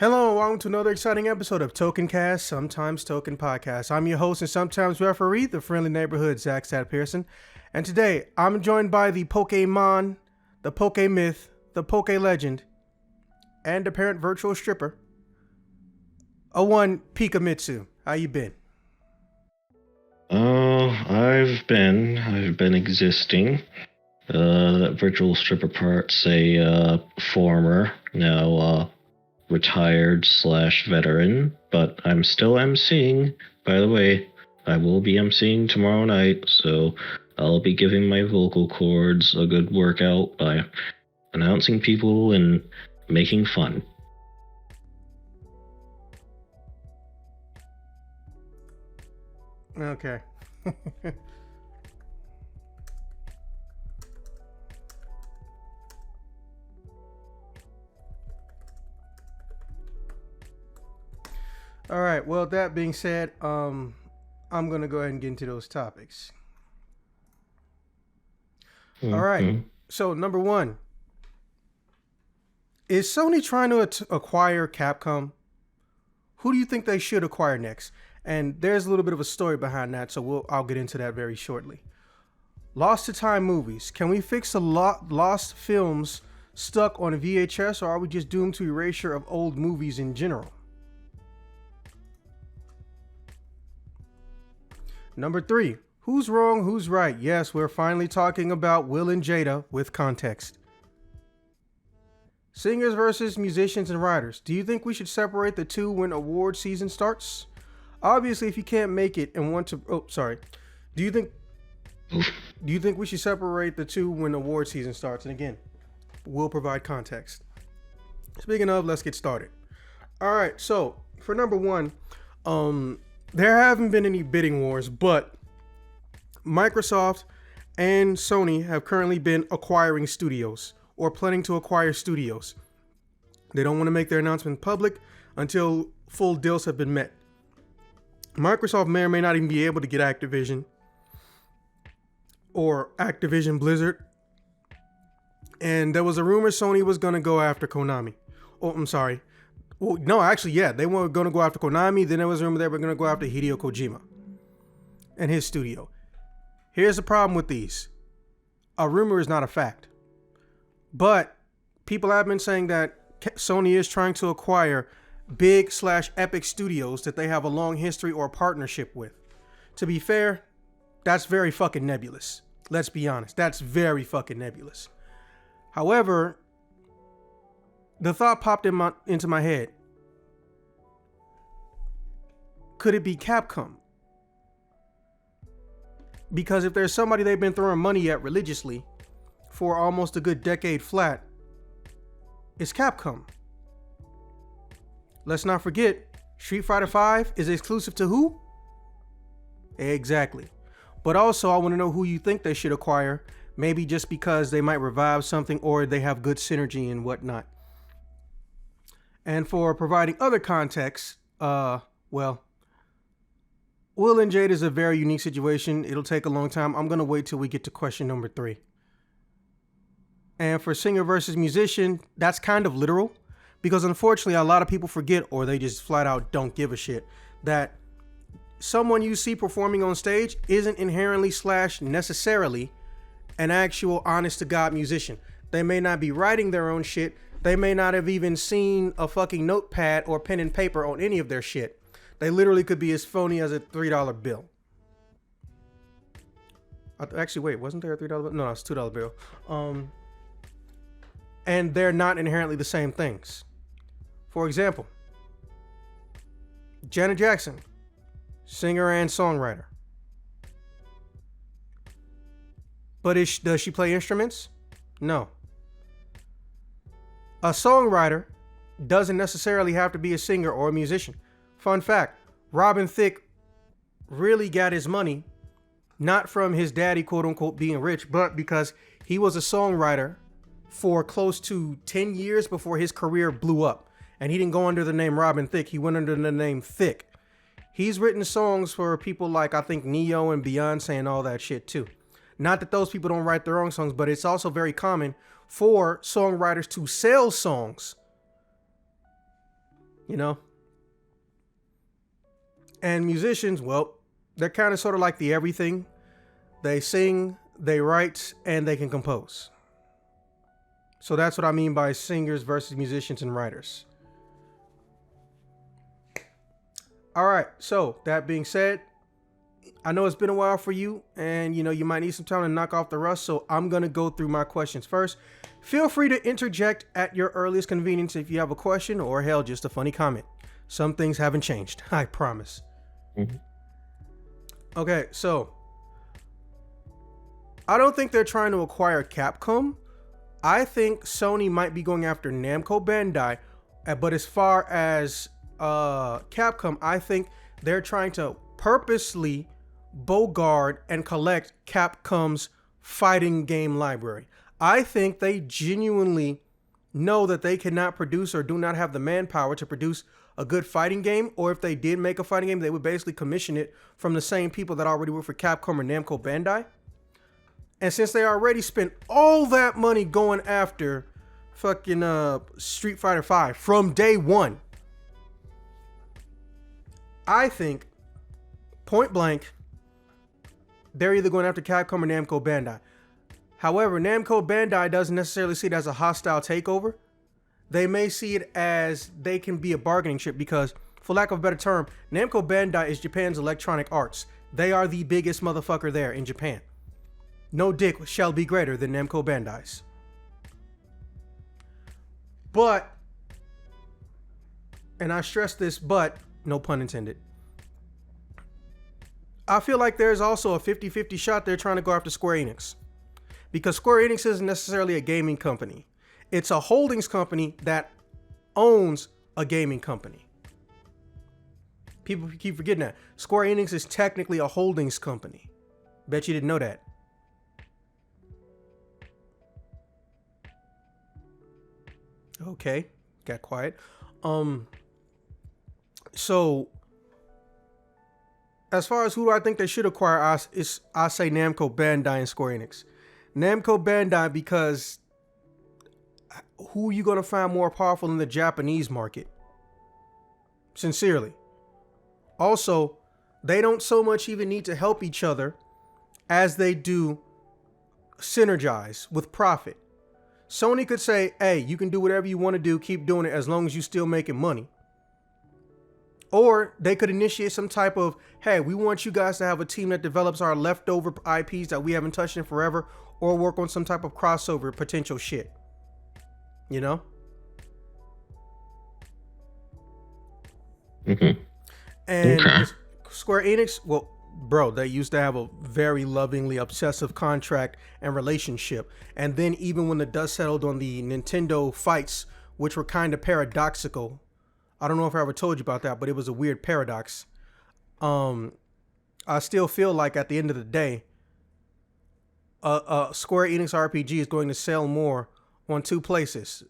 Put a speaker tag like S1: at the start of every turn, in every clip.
S1: Hello and welcome to another exciting episode of Token Cast, sometimes Token Podcast. I'm your host and sometimes referee, the friendly neighborhood Zach Stat Pearson. And today, I'm joined by the Pokemon, the Pokemyth, the Poke Legend, and apparent virtual stripper, a one Pikamitsu. How you been?
S2: I've been existing. That virtual stripper part's a former, now retired / veteran, but I'm still emceeing. By the way, I will be emceeing tomorrow night, so I'll be giving my vocal cords a good workout by announcing people and making fun.
S1: Okay. All right. Well, that being said, I'm gonna go ahead and get into those topics.
S2: Mm-hmm.
S1: All right. So number one, is Sony trying to acquire Capcom? Who do you think they should acquire next? And there's a little bit of a story behind that, so I'll get into that very shortly. Lost to time movies. Can we fix the lost films stuck on VHS, or are we just doomed to erasure of old movies in general? Number three, who's wrong, who's right? Yes, we're finally talking about Will and Jada with context. Singers versus musicians and writers. Do you think we should separate the two when award season starts? Obviously, if you can't make it and want to... Do you think we should separate the two when award season starts? And again, we'll provide context. Speaking of, let's get started. All right, so for number one, there haven't been any bidding wars, but Microsoft and Sony have currently been acquiring studios or planning to acquire studios. They don't want to make their announcement public until full deals have been met. Microsoft may or may not even be able to get Activision or Activision Blizzard. And there was a rumor Sony was going to go after Konami. Oh, I'm sorry. Well, no, actually, yeah. They were going to go after Konami. Then there was a rumor they were going to go after Hideo Kojima and his studio. Here's the problem with these. A rumor is not a fact. But people have been saying that Sony is trying to acquire big / epic studios that they have a long history or partnership with. To be fair, that's very fucking nebulous. Let's be honest. That's very fucking nebulous. However, the thought popped into my head. Could it be Capcom? Because if there's somebody they've been throwing money at religiously for almost a good decade flat, it's Capcom. Let's not forget, Street Fighter V is exclusive to who? Exactly. But also, I want to know who you think they should acquire. Maybe just because they might revive something or they have good synergy and whatnot. And for providing other context, Will and Jade is a very unique situation. It'll take a long time. I'm going to wait till we get to question number 3. And for singer versus musician, that's kind of literal. Because unfortunately, a lot of people forget, or they just flat out don't give a shit, that someone you see performing on stage isn't inherently / necessarily an actual honest-to-God musician. They may not be writing their own shit. They may not have even seen a fucking notepad or pen and paper on any of their shit. They literally could be as phony as a $3 bill. Actually, wait, wasn't there a $3 bill? No, it's a $2 bill. And they're not inherently the same things. For example, Janet Jackson, singer and songwriter. But does she play instruments? No. A songwriter doesn't necessarily have to be a singer or a musician. Fun fact, Robin Thicke really got his money not from his daddy, quote unquote, being rich, but because he was a songwriter for close to 10 years before his career blew up. And he didn't go under the name Robin Thicke. He went under the name Thicke. He's written songs for people like, I think, Neo and Beyonce and all that shit too. Not that those people don't write their own songs, but it's also very common for songwriters to sell songs you know? And musicians, well, they're kind of sort of like the everything. They sing, they write, and they can compose. So that's what I mean by singers versus musicians and writers. All right, so that being said, I know it's been a while for you, and you might need some time to knock off the rust, so I'm going to go through my questions first. Feel free to interject at your earliest convenience if you have a question or, hell, just a funny comment. Some things haven't changed, I promise. Mm-hmm. Okay, so I don't think they're trying to acquire Capcom. I think Sony might be going after Namco Bandai, but as far as Capcom, I think they're trying to purposely bogart and collect Capcom's fighting game library. I think they genuinely know that they cannot produce or do not have the manpower to produce a good fighting game, or if they did make a fighting game, they would basically commission it from the same people that already work for Capcom or Namco Bandai. And since they already spent all that money going after fucking Street Fighter V from day one, I think, point blank, they're either going after Capcom or Namco Bandai. However, Namco Bandai doesn't necessarily see it as a hostile takeover. They may see it as they can be a bargaining chip because, for lack of a better term, Namco Bandai is Japan's Electronic Arts. They are the biggest motherfucker there in Japan. No dick shall be greater than Namco Bandai's. But, and I stress this, but, no pun intended, I feel like there's also a 50-50 shot they're trying to go after Square Enix. Because Square Enix isn't necessarily a gaming company. It's a holdings company that owns a gaming company. People keep forgetting that. Square Enix is technically a holdings company. Bet you didn't know that. Okay, got quiet. So as far as who do I think they should acquire, I say Namco Bandai and Square Enix. Namco Bandai because who are you going to find more powerful in the Japanese market? Sincerely. Also, they don't so much even need to help each other as they do synergize with profit. Sony could say, hey, you can do whatever you want to do, keep doing it as long as you're still making money. Or they could initiate some type of, hey, we want you guys to have a team that develops our leftover IPs that we haven't touched in forever, or work on some type of crossover potential shit. You know? Mm-hmm. And okay. Square Enix, well, bro, they used to have a very lovingly obsessive contract and relationship. And then even when the dust settled on the Nintendo fights, which were kind of paradoxical, I don't know if I ever told you about that, but it was a weird paradox. I still feel like at the end of the day, Square Enix RPG is going to sell more on two places.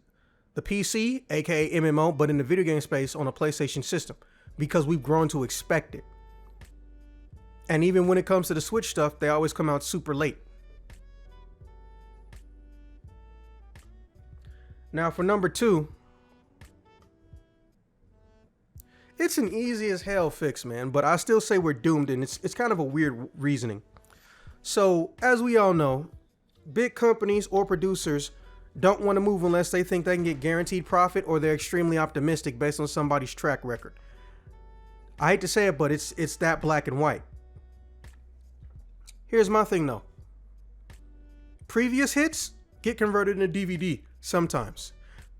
S1: The PC, aka MMO, but in the video game space on a PlayStation system, because we've grown to expect it. And even when it comes to the Switch stuff, they always come out super late. Now for number 2, it's an easy as hell fix, man, but I still say we're doomed, and it's kind of a weird reasoning. So, as we all know, big companies or producers don't want to move unless they think they can get guaranteed profit, or they're extremely optimistic based on somebody's track record. I hate to say it, but it's that black and white. Here's my thing though. Previous hits get converted into DVD sometimes.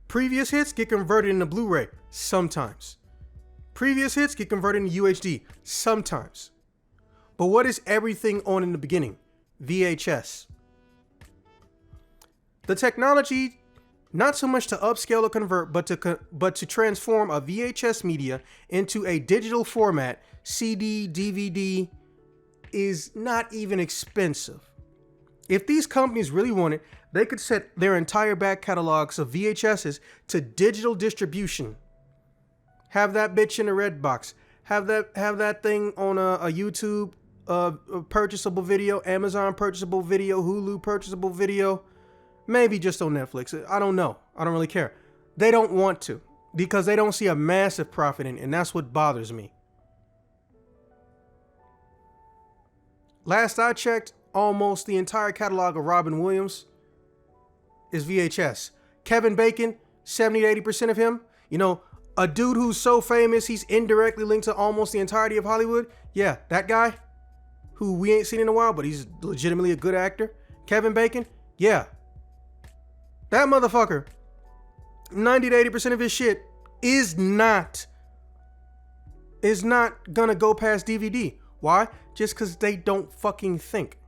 S1: Previous hits get converted into Blu-ray sometimes. Previous hits get converted into UHD sometimes. But what is everything on in the beginning? VHS. The technology, not so much to upscale or convert, but to transform a VHS media into a digital format, CD, DVD, is not even expensive. If these companies really wanted, they could set their entire back catalogs of VHSs to digital distribution. Have that bitch in a red box. Have that thing on a YouTube purchasable video, Amazon purchasable video, Hulu purchasable video, maybe just on Netflix. I don't know. I don't really care. They don't want to. because they don't see a massive profit in it, and that's what bothers me. Last I checked, almost the entire catalog of Robin Williams is VHS. Kevin Bacon, 70 to 80% of him, you know, a dude who's so famous he's indirectly linked to almost the entirety of Hollywood. Yeah, that guy who we ain't seen in a while, but he's legitimately a good actor. Kevin Bacon, yeah. That motherfucker, 90 to 80% of his shit is not gonna go past DVD. Why? Just because they don't fucking think.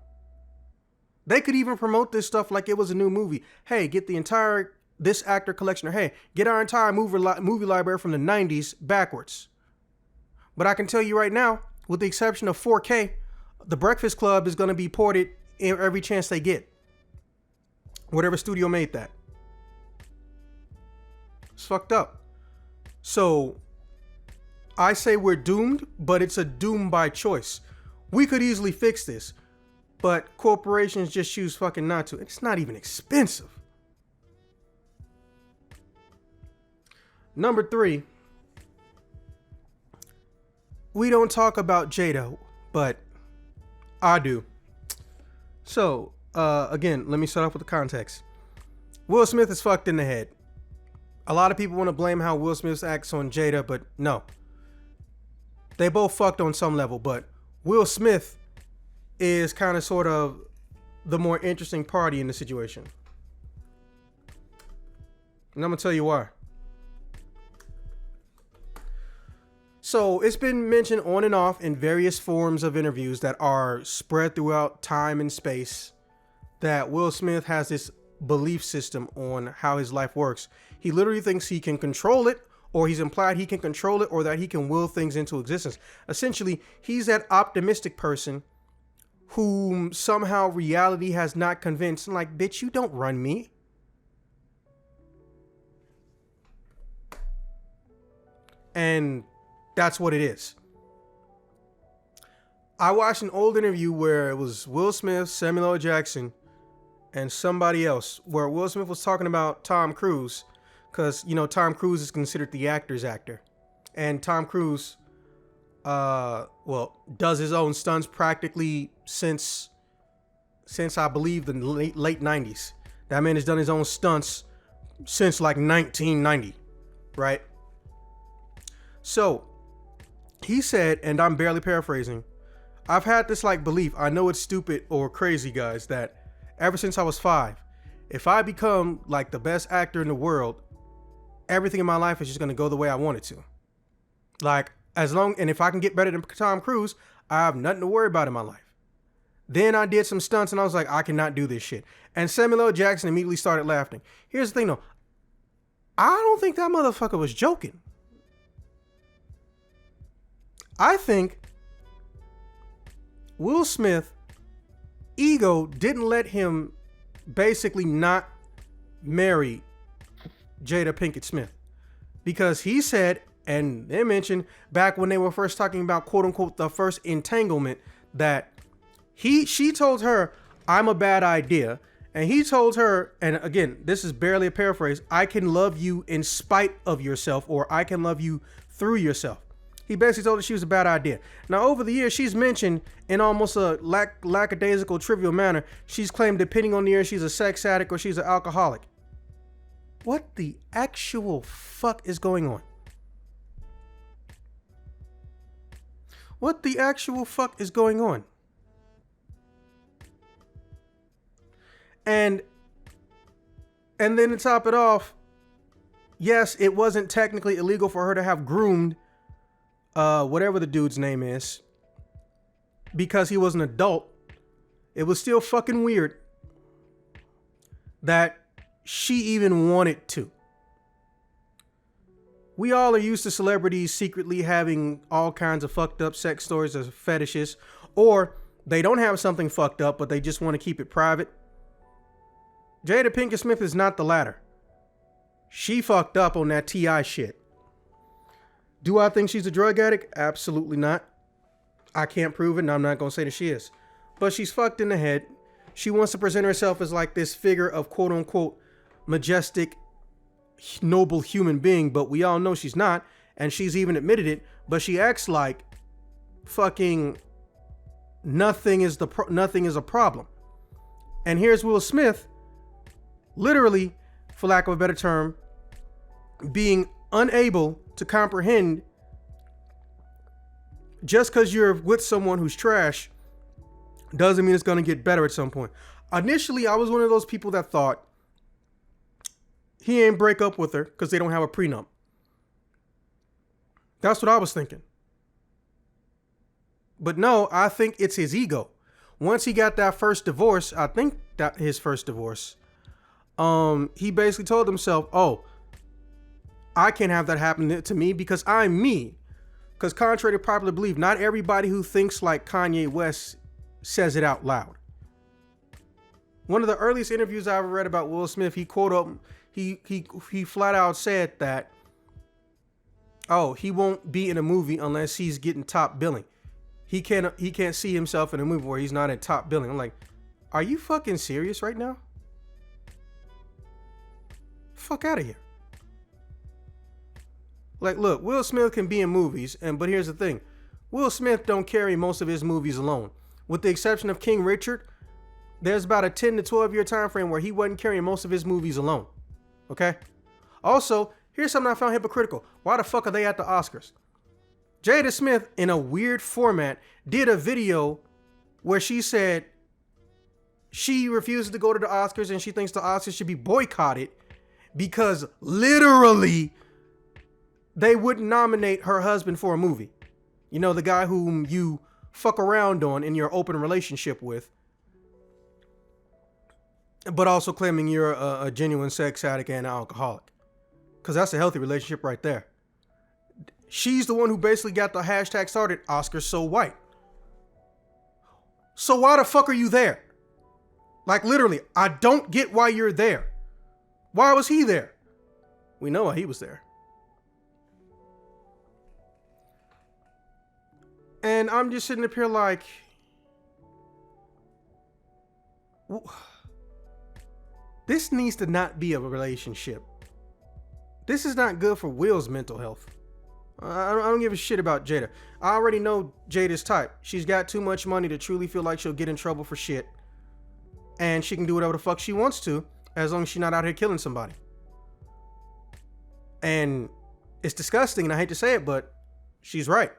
S1: They could even promote this stuff like it was a new movie. Hey, get the entire this actor collection, or hey, get our entire movie library from the 90s backwards. But I can tell you right now, with the exception of 4K, The Breakfast Club is going to be ported every chance they get. Whatever studio made that. It's fucked up. So, I say we're doomed, but it's a doom by choice. We could easily fix this, but corporations just choose fucking not to. It's not even expensive. Number 3, we don't talk about Jada, but I do. So, again, let me start off with the context. Will Smith is fucked in the head. A lot of people want to blame how Will Smith acts on Jada, but no. They both fucked on some level, but Will Smith is kind of sort of the more interesting party in the situation. And I'm going to tell you why. So it's been mentioned on and off in various forms of interviews that are spread throughout time and space that Will Smith has this belief system on how his life works. He literally thinks he can control it, or he's implied he can control it, or that he can will things into existence. Essentially, he's that optimistic person whom somehow reality has not convinced. I'm like, bitch, you don't run me. And that's what it is. I watched an old interview where it was Will Smith, Samuel L. Jackson, and somebody else, where Will Smith was talking about Tom Cruise, because, you know, Tom Cruise is considered the actor's actor. And Tom Cruise, does his own stunts practically since I believe the late 90s. That man has done his own stunts since like 1990, right? So, he said, and I'm barely paraphrasing, I've had this like belief, I know it's stupid or crazy, guys, that ever since I was 5, if I become like the best actor in the world, everything in my life is just going to go the way I want it to. Like, and if I can get better than Tom Cruise, I have nothing to worry about in my life. Then I did some stunts and I was like, I cannot do this shit. And Samuel L. Jackson immediately started laughing. Here's the thing though, I don't think that motherfucker was joking. I think Will Smith ego didn't let him basically not marry Jada Pinkett Smith, because he said, and they mentioned back when they were first talking about quote unquote the first entanglement, that she told her, I'm a bad idea, and he told her, and again, this is barely a paraphrase, I can love you in spite of yourself, or I can love you through yourself. He basically told her she was a bad idea. Now, over the years, she's mentioned in almost a lackadaisical, trivial manner, she's claimed, depending on the year, she's a sex addict or she's an alcoholic. What the actual fuck is going on? What the actual fuck is going on? And then to top it off, yes, it wasn't technically illegal for her to have groomed whatever the dude's name is, because he was an adult. It was still fucking weird that she even wanted to. We all are used to celebrities secretly having all kinds of fucked up sex stories or fetishes, or they don't have something fucked up, but they just want to keep it private. Jada Pinkett Smith is not the latter. She fucked up on that T.I. shit. Do I think she's a drug addict? Absolutely not. I can't prove it, and I'm not going to say that she is. But she's fucked in the head. She wants to present herself as like this figure of quote-unquote majestic noble human being, but we all know she's not, and she's even admitted it, but she acts like fucking nothing is a problem. And here's Will Smith, literally, for lack of a better term, being unable to comprehend just because you're with someone who's trash doesn't mean it's going to get better at some point. Initially, I was one of those people that thought he ain't break up with her because they don't have a prenup. That's what I was thinking. But no, I think it's his ego. Once he got that first divorce, I think that his first divorce, he basically told himself, oh, I can't have that happen to me because I'm me. Because contrary to popular belief, not everybody who thinks like Kanye West says it out loud. One of the earliest interviews I ever read about Will Smith, he flat out said that, oh, he won't be in a movie unless he's getting top billing. He can't see himself in a movie where he's not at top billing. I'm like, are you fucking serious right now? Fuck out of here. Like, look, Will Smith can be in movies, but here's the thing. Will Smith don't carry most of his movies alone. With the exception of King Richard, there's about a 10 to 12 year time frame where he wasn't carrying most of his movies alone. Okay? Also, here's something I found hypocritical. Why the fuck are they at the Oscars? Jada Smith, in a weird format, did a video where she said she refuses to go to the Oscars and she thinks the Oscars should be boycotted because literally they wouldn't nominate her husband for a movie. You know, the guy whom you fuck around on in your open relationship with, but also claiming you're a genuine sex addict and alcoholic. Because that's a healthy relationship right there. She's the one who basically got the hashtag started, Oscars so white. So why the fuck are you there? Like literally, I don't get why you're there. Why was he there? We know why he was there. And I'm just sitting up here like, this needs to not be a relationship. This is not good for Will's mental health. I don't give a shit about Jada. I already know Jada's type. She's got too much money to truly feel like she'll get in trouble for shit. And she can do whatever the fuck she wants to, as long as she's not out here killing somebody. And it's disgusting, and I hate to say it, but she's right.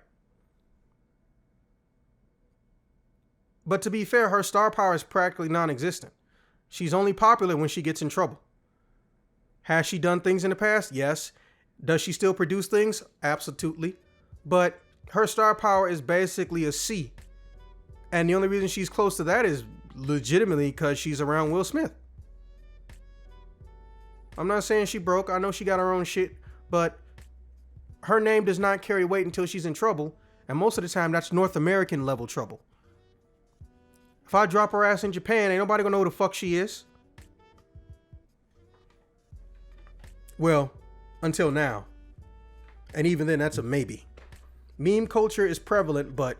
S1: But to be fair, her star power is practically non-existent. She's only popular when she gets in trouble. Has she done things in the past? Yes. Does she still produce things? Absolutely. But her star power is basically a C. And the only reason she's close to that is legitimately because she's around Will Smith. I'm not saying she broke. I know she got her own shit. But her name does not carry weight until she's in trouble. And most of the time, that's North American level trouble. If I drop her ass in Japan, ain't nobody gonna know who the fuck she is. Well, until now. And even then, that's a maybe. Meme culture is prevalent, but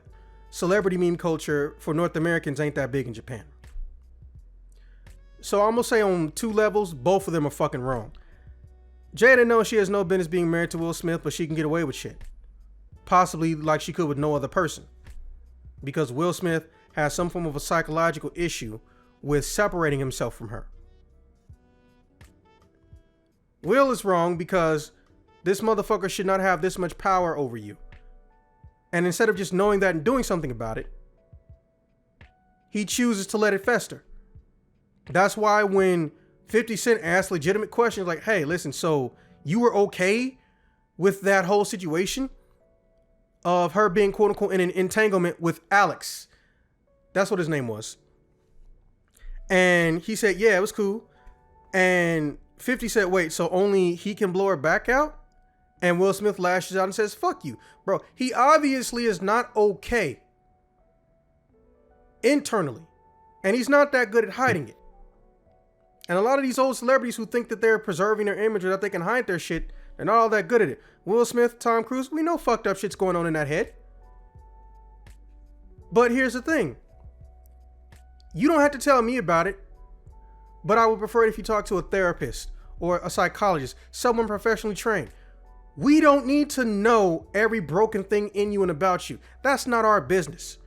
S1: celebrity meme culture for North Americans ain't that big in Japan. So I'm gonna say on two levels, both of them are fucking wrong. Jada knows she has no business being married to Will Smith, but she can get away with shit. Possibly like she could with no other person. Because Will Smith has some form of a psychological issue with separating himself from her. Will is wrong because this motherfucker should not have this much power over you. And instead of just knowing that and doing something about it, he chooses to let it fester. That's why when 50 Cent asked legitimate questions like, hey, listen, so you were okay with that whole situation of her being quote unquote in an entanglement with Alex? That's what his name was. And he said, yeah, it was cool. And 50 said, wait, so only he can blow her back out? And Will Smith lashes out and says, fuck you. Bro, he obviously is not okay internally. And he's not that good at hiding it. And a lot of these old celebrities who think that they're preserving their image or that they can hide their shit, they're not all that good at it. Will Smith, Tom Cruise, we know fucked up shit's going on in that head. But here's the thing. You don't have to tell me about it, but I would prefer it if you talk to a therapist or a psychologist, someone professionally trained. We don't need to know every broken thing in you and about you. That's not our business.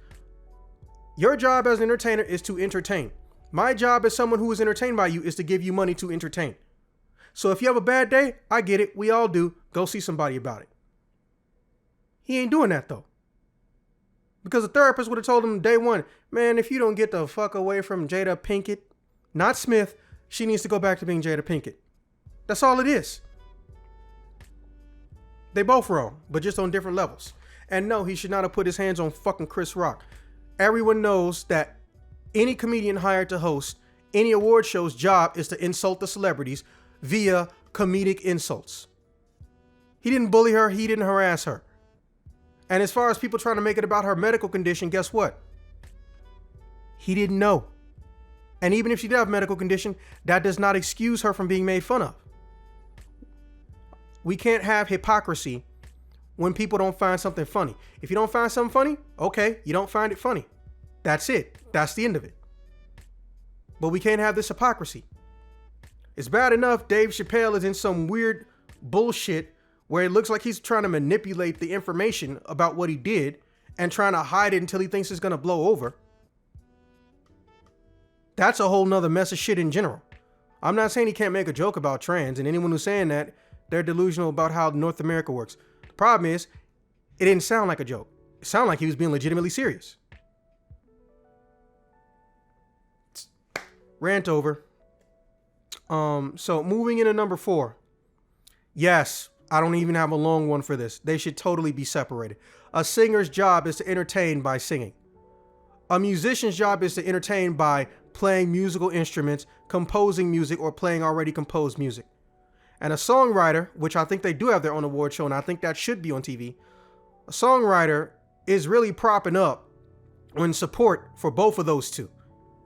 S1: Your job as an entertainer is to entertain. My job as someone who is entertained by you is to give you money to entertain. So if you have a bad day, I get it. We all do. Go see somebody about it. He ain't doing that though. Because the therapist would have told him day one, man, if you don't get the fuck away from Jada Pinkett, not Smith, she needs to go back to being Jada Pinkett. That's all it is. They both wrong, but just on different levels. And no, he should not have put his hands on fucking Chris Rock. Everyone knows that any comedian hired to host any award show's job is to insult the celebrities via comedic insults. He didn't bully her, he didn't harass her. And as far as people trying to make it about her medical condition, guess what? He didn't know. And even if she did have a medical condition, that does not excuse her from being made fun of. We can't have hypocrisy when people don't find something funny. If you don't find something funny, okay, you don't find it funny. That's it. That's the end of it. But we can't have this hypocrisy. It's bad enough Dave Chappelle is in some weird bullshit where it looks like he's trying to manipulate the information about what he did and trying to hide it until he thinks it's going to blow over. That's a whole nother mess of shit in general. I'm not saying he can't make a joke about trans, and anyone who's saying that, they're delusional about how North America works. The problem is, it didn't sound like a joke. It sounded like he was being legitimately serious. Rant over. So moving into number 4. Yes, I don't even have a long one for this. They should totally be separated. A singer's job is to entertain by singing. A musician's job is to entertain by playing musical instruments, composing music, or playing already composed music. And a songwriter, which I think they do have their own award show, and I think that should be on TV, a songwriter is really propping up in support for both of those two.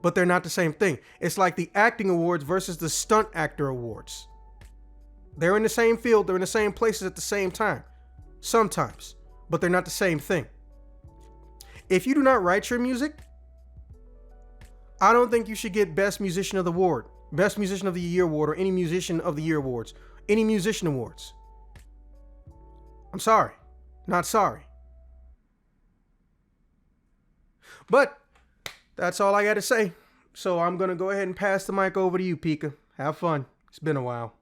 S1: But they're not the same thing. It's like the acting awards versus the stunt actor awards. They're in the same field, they're in the same places at the same time. Sometimes. But they're not the same thing. If you do not write your music, I don't think you should get Best Musician of the Award, Best Musician of the Year Award, or any Musician of the Year Awards, any musician awards. I'm sorry. Not sorry. But that's all I got to say. So I'm going to go ahead and pass the mic over to you, Pika. Have fun. It's been a while.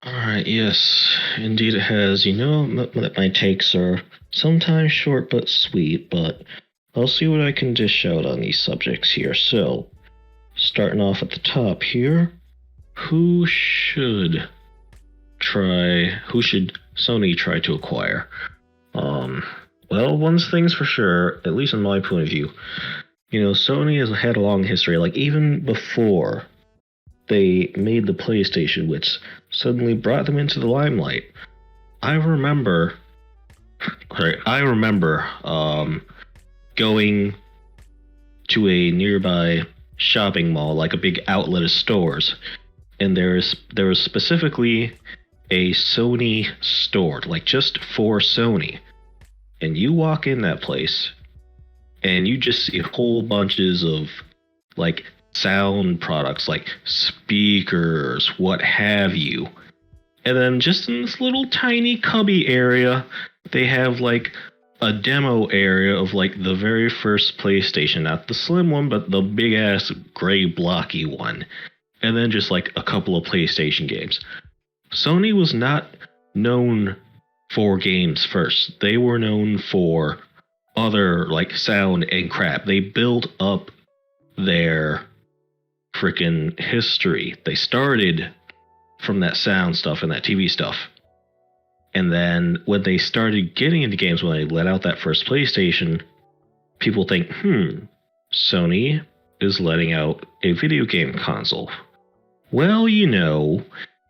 S2: Alright, yes, indeed it has. You know that my takes are sometimes short but sweet, but I'll see what I can dish out on these subjects here. So, starting off at the top here, who should Sony try to acquire? Well, one thing's for sure, at least in my point of view, you know, Sony has had a long history, like even before they made the PlayStation, which suddenly brought them into the limelight. I remember going to a nearby shopping mall, like a big outlet of stores, and there was specifically a Sony store, like just for Sony. And you walk in that place, and you just see whole bunches of like sound products, like speakers, what have you. And then just in this little tiny cubby area, they have like a demo area of like the very first PlayStation, not the slim one, but the big ass gray blocky one. And then just like a couple of PlayStation games. Sony was not known for games first. They were known for other like sound and crap. They built up their freaking history. They started from that sound stuff and that TV stuff. And then when they started getting into games, when they let out that first PlayStation, people think, Sony is letting out a video game console. Well, you know,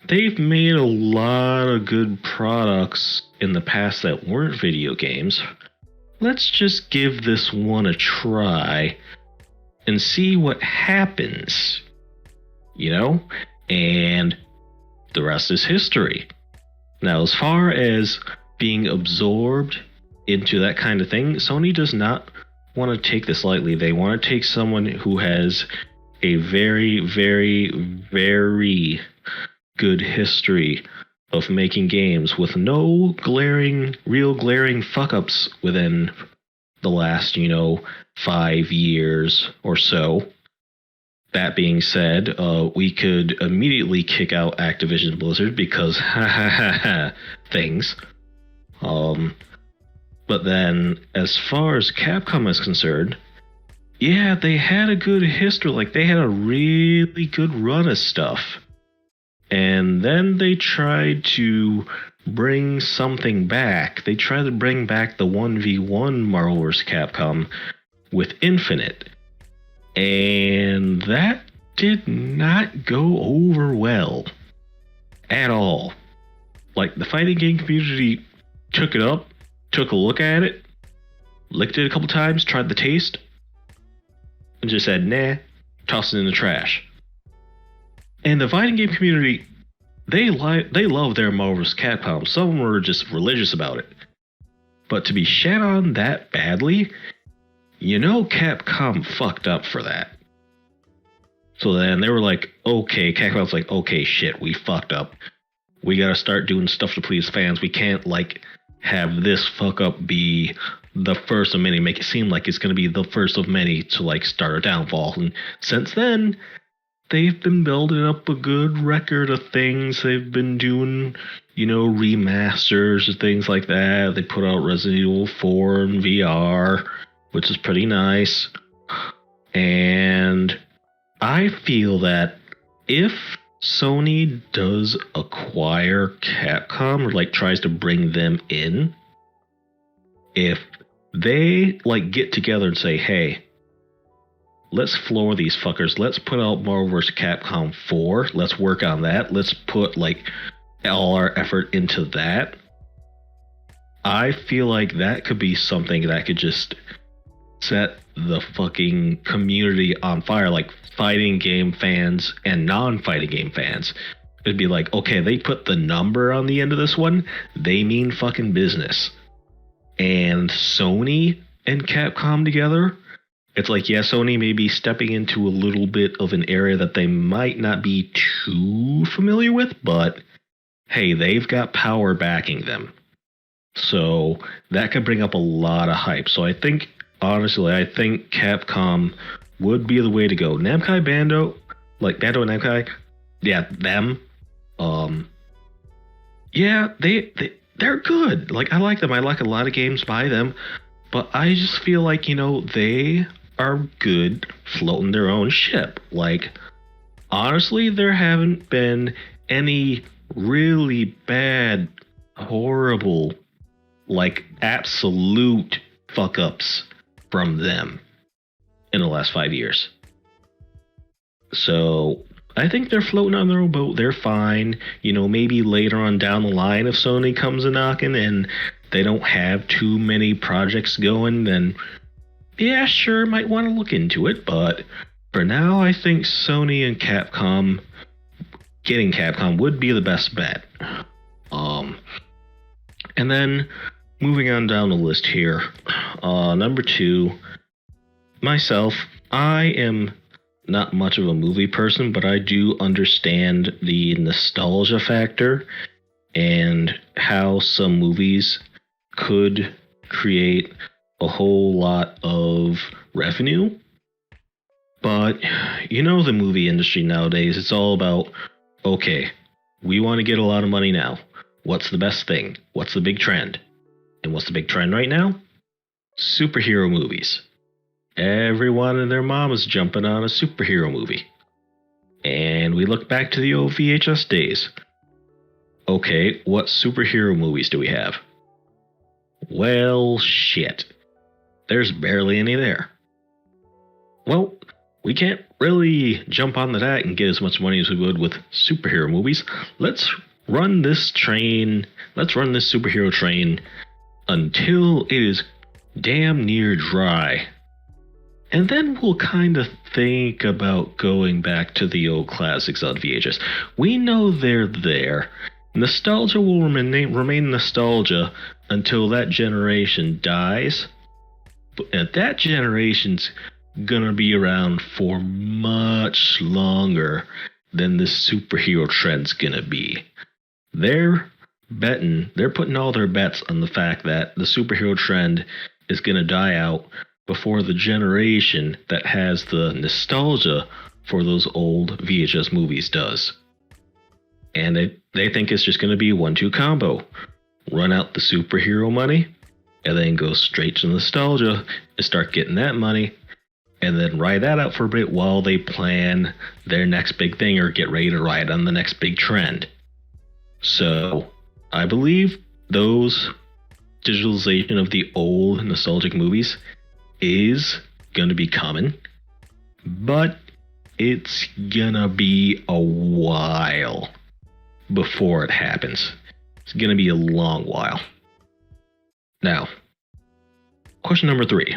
S2: they've made a lot of good products in the past that weren't video games. Let's just give this one a try and see what happens, you know? And the rest is history. Now, as far as being absorbed into that kind of thing, Sony does not want to take this lightly. They want to take someone who has a very, very, very good history of making games with no real glaring fuck ups within the last, 5 years or so. That being said, we could immediately kick out Activision Blizzard because things. But then, as far as Capcom is concerned, yeah, they had a good history. Like, they had a really good run of stuff. And then they tried to bring something back. They tried to bring back the 1v1 Marvel vs. Capcom with Infinite. And that did not go over well at all. Like, the fighting game community took it up, took a look at it, licked it a couple times, tried the taste, and just said, nah, tossed it in the trash. And the fighting game community, they love their Marvel vs. Capcom. Some were just religious about it. But to be shat on that badly, Capcom fucked up for that. So then they were like, okay, Capcom's like, okay, shit, we fucked up. We gotta start doing stuff to please fans. We can't, have this fuck up be the first of many, make it seem like it's gonna be the first of many to, start a downfall. And since then, they've been building up a good record of things. They've been doing, remasters and things like that. They put out Resident Evil 4 in VR, which is pretty nice. And I feel that if Sony does acquire Capcom or tries to bring them in, if they get together and say, hey, let's floor these fuckers, let's put out Marvel vs. Capcom 4, let's work on that, let's put all our effort into that, I feel like that could be something that could just set the fucking community on fire, fighting game fans and non-fighting game fans. It'd be like, okay, they put the number on the end of this one, they mean fucking business. And Sony and Capcom together, it's Sony may be stepping into a little bit of an area that they might not be too familiar with, but hey, they've got power backing them. So that could bring up a lot of hype. So honestly, I think Capcom would be the way to go. Namco Bando, Bando and Namco, yeah, them. Yeah, they're good. I like them. I like a lot of games by them, but I just feel they are good floating their own ship. Honestly, there haven't been any really bad, horrible, absolute fuck ups from them in the last 5 years. So I think they're floating on their own boat. They're fine. Maybe later on down the line, if Sony comes a knocking and they don't have too many projects going, then yeah, sure, might want to look into it. But for now, I think Sony and Capcom, getting Capcom would be the best bet. And then moving on down the list here, number 2, myself, I am not much of a movie person, but I do understand the nostalgia factor and how some movies could create a whole lot of revenue. But the movie industry nowadays, it's all about, okay, we want to get a lot of money now. What's the best thing? What's the big trend? And what's the big trend right now? Superhero movies. Everyone and their mom is jumping on a superhero movie. And we look back to the old VHS days. Okay, what superhero movies do we have? Well, shit. There's barely any there. Well, we can't really jump onto that and get as much money as we would with superhero movies. Let's run this train. Let's run this superhero train until it is damn near dry. And then we'll kind of think about going back to the old classics on VHS. We know they're there. Nostalgia will remain nostalgia until that generation dies. But that generation's gonna be around for much longer. than this superhero trend's gonna be. They're they're putting all their bets on the fact that the superhero trend is gonna die out before the generation that has the nostalgia for those old VHS movies does. And they think it's just gonna be a 1-2 combo. Run out the superhero money, and then go straight to nostalgia and start getting that money, and then ride that out for a bit while they plan their next big thing or get ready to ride on the next big trend. So I believe those digitalization of the old nostalgic movies is gonna be coming, but it's gonna be a while before it happens. It's gonna be a long while. Now, question number 3.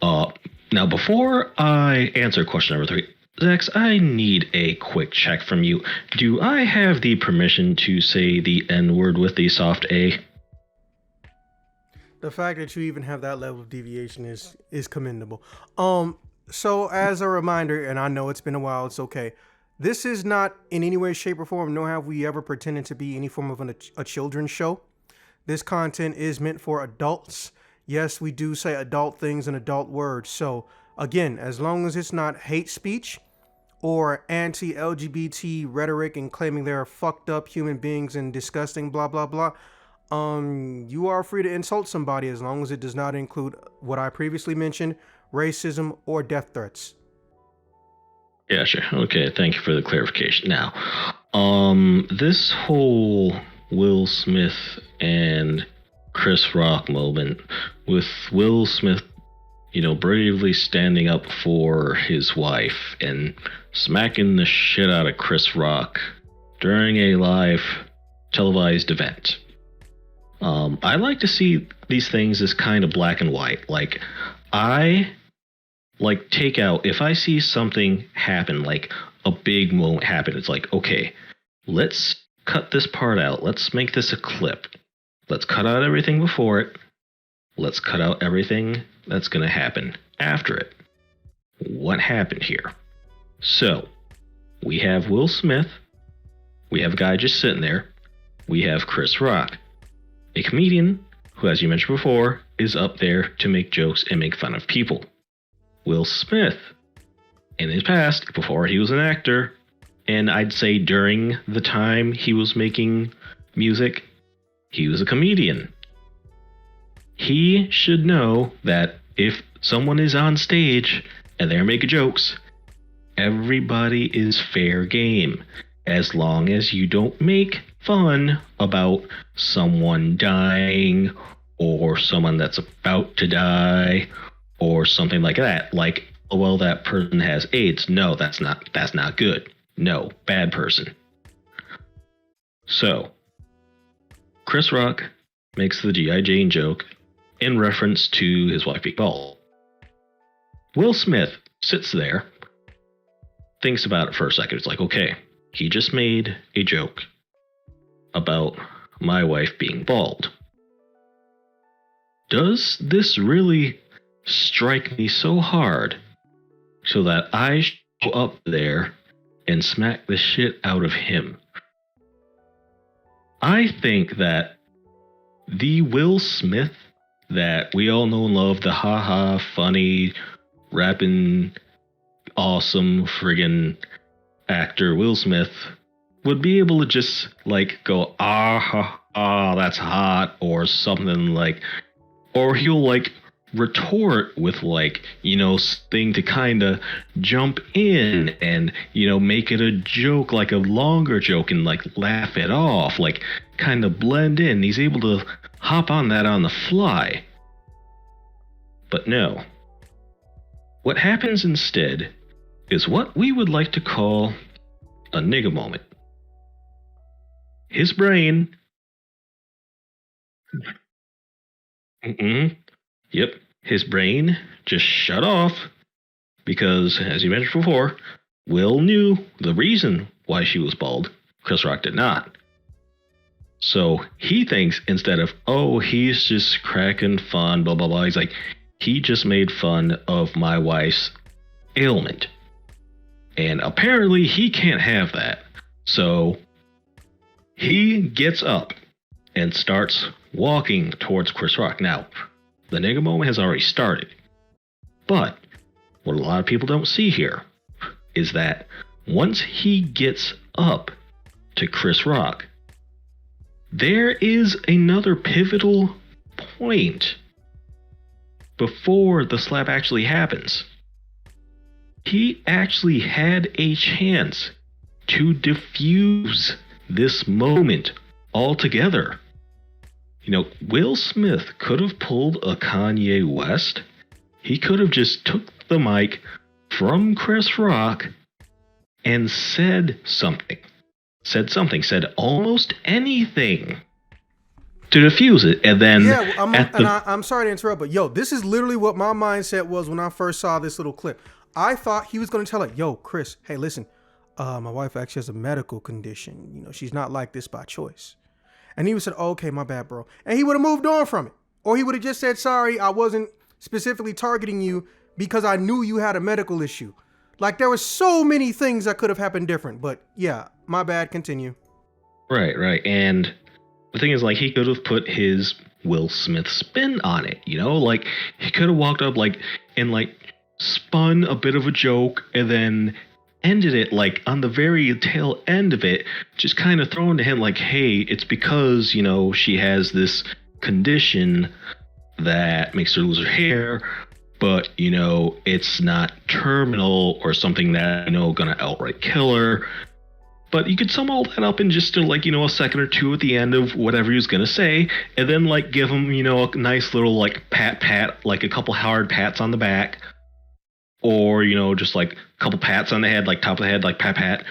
S2: Now, before I answer question number 3, Zax, I need a quick check from you. Do I have the permission to say the N-word with the soft A?
S1: The fact that you even have that level of deviation is commendable. So as a reminder, and I know it's been a while, it's okay. This is not in any way, shape, or form, nor have we ever pretended to be any form of a children's show. This content is meant for adults. Yes, we do say adult things and adult words. So again, as long as it's not hate speech or anti-LGBT rhetoric and claiming they're fucked up human beings and disgusting, blah, blah, blah, you are free to insult somebody as long as it does not include what I previously mentioned, racism or death threats.
S2: Yeah, sure. Okay, thank you for the clarification. Now, this whole Will Smith and Chris Rock moment with Will Smith, bravely standing up for his wife and smacking the shit out of Chris Rock during a live televised event. I like to see these things as kind of black and white. Like, take out, if I see something happen, like a big moment happen, it's like, okay, let's cut this part out. Let's make this a clip. Let's cut out everything before it. Let's cut out everything that's going to happen after it. What happened here? So, we have Will Smith. We have a guy just sitting there. We have Chris Rock, a comedian who, as you mentioned before, is up there to make jokes and make fun of people. Will Smith, in his past, before he was an actor, and I'd say during the time he was making music, he was a comedian. He should know that if someone is on stage and they're making jokes, everybody is fair game, as long as you don't make fun about someone dying or someone that's about to die or something like that. Like, oh, well, that person has AIDS. No, that's not good. No, bad person. So, Chris Rock makes the G.I. Jane joke in reference to his wife being bald. Will Smith sits there, thinks about it for a second. It's like, okay, he just made a joke about my wife being bald. Does this really strike me so hard so that I show up there and smack the shit out of him? I think that the Will Smith that we all know and love, the haha, funny, rapping, awesome friggin' actor Will Smith, would be able to just go, that's hot, or something like, or he'll retort with thing to kind of jump in and make it a joke, like a longer joke, and laugh it off, kind of blend in. He's able to hop on that on the fly. But no, what happens instead is what we would like to call a nigga moment. His brain, yep, his brain just shut off because, as you mentioned before, Will knew the reason why she was bald. Chris Rock did not. So he thinks, instead of, oh, he's just cracking fun, blah, blah, blah, he's like, he just made fun of my wife's ailment. And apparently he can't have that. So he gets up and starts walking towards Chris Rock. Now, the nigga moment has already started. But what a lot of people don't see here is that once he gets up to Chris Rock, there is another pivotal point before the slap actually happens. He actually had a chance to diffuse this moment altogether. You know, Will Smith could have pulled a Kanye West. He could have just took the mic from Chris Rock and said something. Said almost anything to diffuse it. And then
S1: I'm sorry to interrupt, but yo, this is literally what my mindset was when I first saw this little clip. I thought he was going to tell her, yo, Chris, hey, listen, my wife actually has a medical condition. You know, she's not like this by choice. And he would have said, oh, okay, my bad, bro. And he would have moved on from it. Or he would have just said, sorry, I wasn't specifically targeting you because I knew you had a medical issue. Like, there were so many things that could have happened different. But yeah, my bad, continue.
S2: Right. And the thing is, like, he could have put his Will Smith spin on it, you know? Like, he could have walked up, like, and, like, spun a bit of a joke and then ended it, like, on the very tail end of it, just kind of throwing to him, like, hey, it's because, you know, she has this condition that makes her lose her hair, but, you know, it's not terminal or something that, you know, gonna outright kill her. But you could sum all that up in just, like, you know, a second or two at the end of whatever he was going to say. And then, like, give him, you know, a nice little, like, pat, like a couple hard pats on the back. Or, you know, just, like, a couple pats on the head, like, top of the head, like, pat.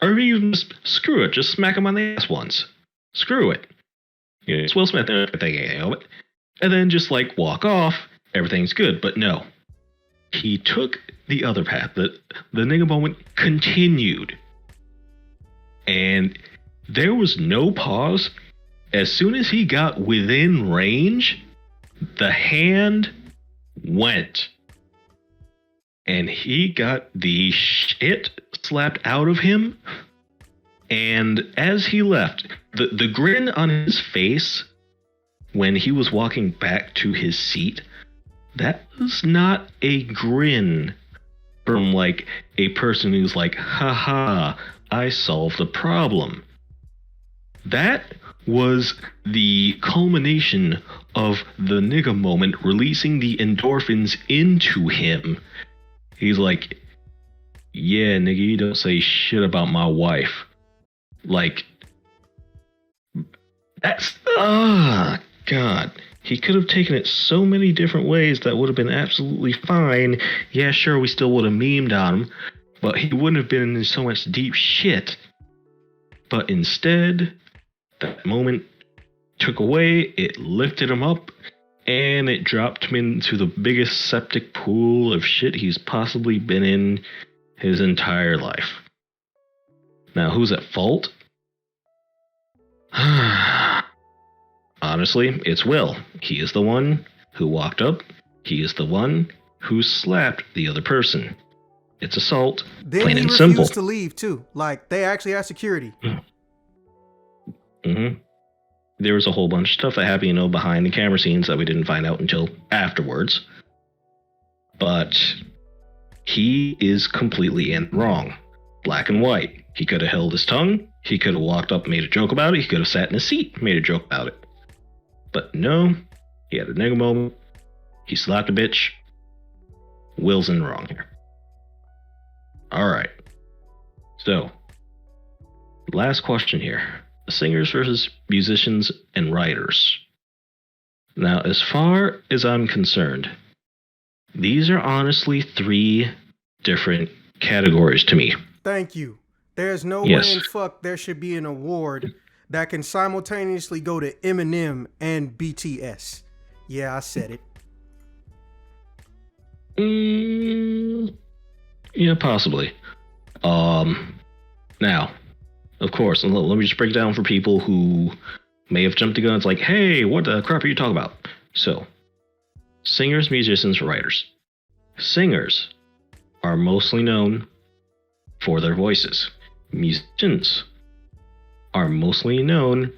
S2: Or even just screw it. Just smack him on the ass once. Screw it. You know, it's Will Smith. And then just, like, walk off. Everything's good. But no. He took the other path. The nigga moment continued. And there was no pause. As soon as he got within range, the hand went. And he got the shit slapped out of him. And as he left, the grin on his face when he was walking back to his seat, that was not a grin from, like, a person who's like, haha, I solved the problem. That was the culmination of the nigga moment releasing the endorphins into him. He's like, yeah, nigga, you don't say shit about my wife. Like, that's, God. He could have taken it so many different ways that would have been absolutely fine. Yeah, sure, we still would have memed on him, but he wouldn't have been in so much deep shit. But instead, that moment took away, it lifted him up, and it dropped him into the biggest septic pool of shit he's possibly been in his entire life. Now, who's at fault? Honestly, it's Will. He is the one who walked up. He is the one who slapped the other person. It's assault,
S1: then
S2: plain and simple.
S1: Then he refused to leave, too. Like, they actually had security.
S2: Mm-hmm. There was a whole bunch of stuff that happened, you know, behind the camera scenes that we didn't find out until afterwards. But he is completely in wrong. Black and white. He could have held his tongue. He could have walked up and made a joke about it. He could have sat in his seat, made a joke about it. But no, he had a nigga moment. He slapped a bitch. Will's in the wrong here. Alright. So, last question here. Singers versus musicians and writers. Now, as far as I'm concerned, these are honestly 3 different categories to me.
S1: Thank you. There's no way in fuck there should be an award that can simultaneously go to Eminem and BTS. Yeah, I said it.
S2: Yeah, possibly. Now, of course, let me just break it down for people who may have jumped the gun. It's like, hey, what the crap are you talking about? So, singers, musicians, writers. Singers are mostly known for their voices. Musicians are mostly known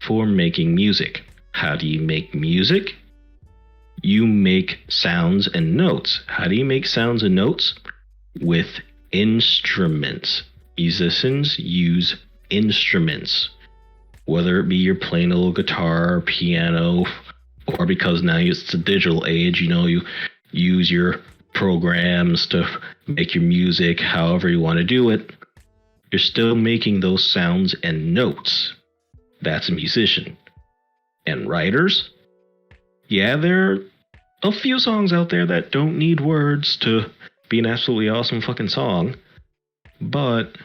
S2: for making music. How do you make music? You make sounds and notes. How do you make sounds and notes? With instruments. Musicians use instruments. Whether it be you're playing a little guitar, piano, or because now it's the digital age, you use your programs to make your music however you want to do it, you're still making those sounds and notes. That's a musician. And writers? Yeah, there are a few songs out there that don't need words to be an absolutely awesome fucking song, but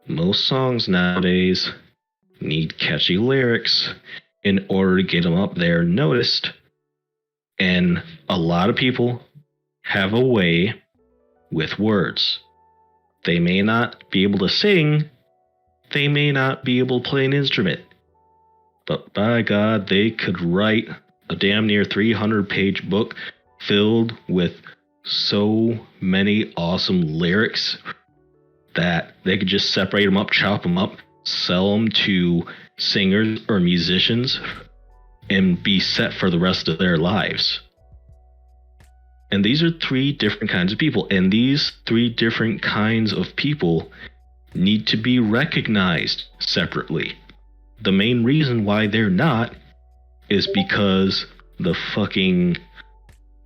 S2: most songs nowadays need catchy lyrics in order to get them up there noticed. And a lot of people have a way with words. They may not be able to sing, they may not be able to play an instrument, but by God, they could write a damn near 300-page book filled with so many awesome lyrics that they could just separate them up, chop them up, sell them to singers or musicians, and be set for the rest of their lives. And these are three different kinds of people, and these three different kinds of people need to be recognized separately. The main reason why they're not is because the fucking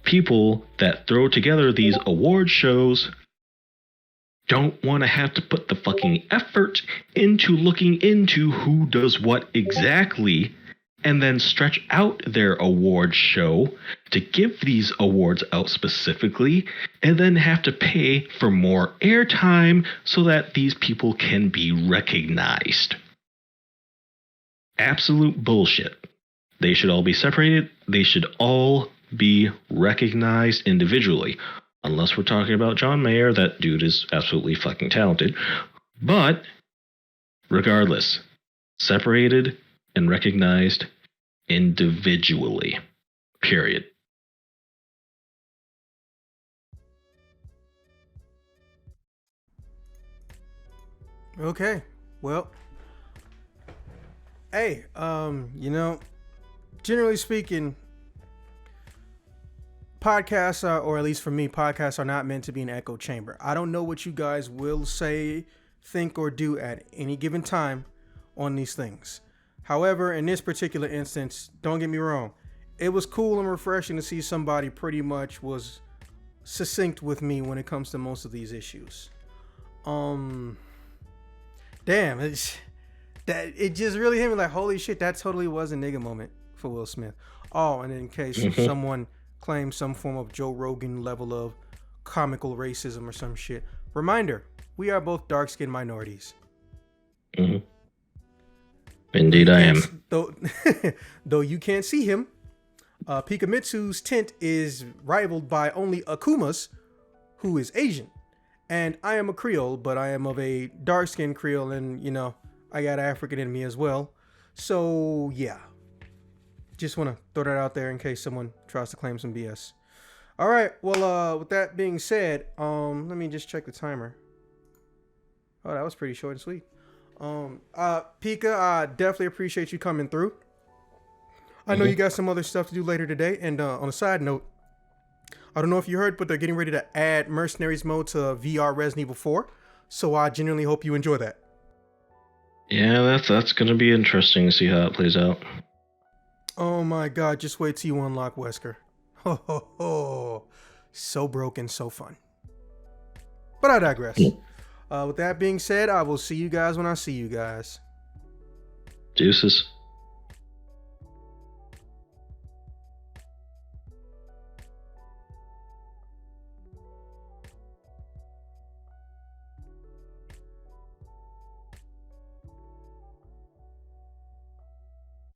S2: people that throw together these award shows don't want to have to put the fucking effort into looking into who does what exactly, and then stretch out their award show to give these awards out specifically, and then have to pay for more airtime so that these people can be recognized. Absolute bullshit. They should all be separated. They should all be recognized individually. Unless we're talking about John Mayer, that dude is absolutely fucking talented. But regardless, separated and recognized individually. Period.
S1: Okay. Well, hey, generally speaking, podcasts are, or at least for me, podcasts are not meant to be an echo chamber. I don't know what you guys will say, think, or do at any given time on these things. However, in this particular instance, don't get me wrong, it was cool and refreshing to see somebody pretty much was succinct with me when it comes to most of these issues. Damn, it just really hit me like, holy shit, that totally was a nigga moment for Will Smith. Oh, and in case someone claims some form of Joe Rogan level of comical racism or some shit, reminder, we are both dark-skinned minorities.
S2: Mm-hmm. Indeed I am.
S1: Though you can't see him, Pikamitsu's tint is rivaled by only Akuma's, who is Asian. And I am a Creole, but I am of a dark-skinned Creole, and, I got African in me as well. So, yeah. Just want to throw that out there in case someone tries to claim some BS. All right. Well, with that being said, let me just check the timer. Oh, that was pretty short and sweet. Pika, I definitely appreciate you coming through. I know you got some other stuff to do later today. And on a side note, I don't know if you heard, but they're getting ready to add Mercenaries mode to VR Resident Evil 4. So I genuinely hope you enjoy that.
S2: Yeah, that's going to be interesting to see how it plays out.
S1: Oh my God, just wait till you unlock Wesker. Ho ho ho. So broken, so fun. But I digress. With that being said, I will see you guys when I see you guys.
S2: Deuces.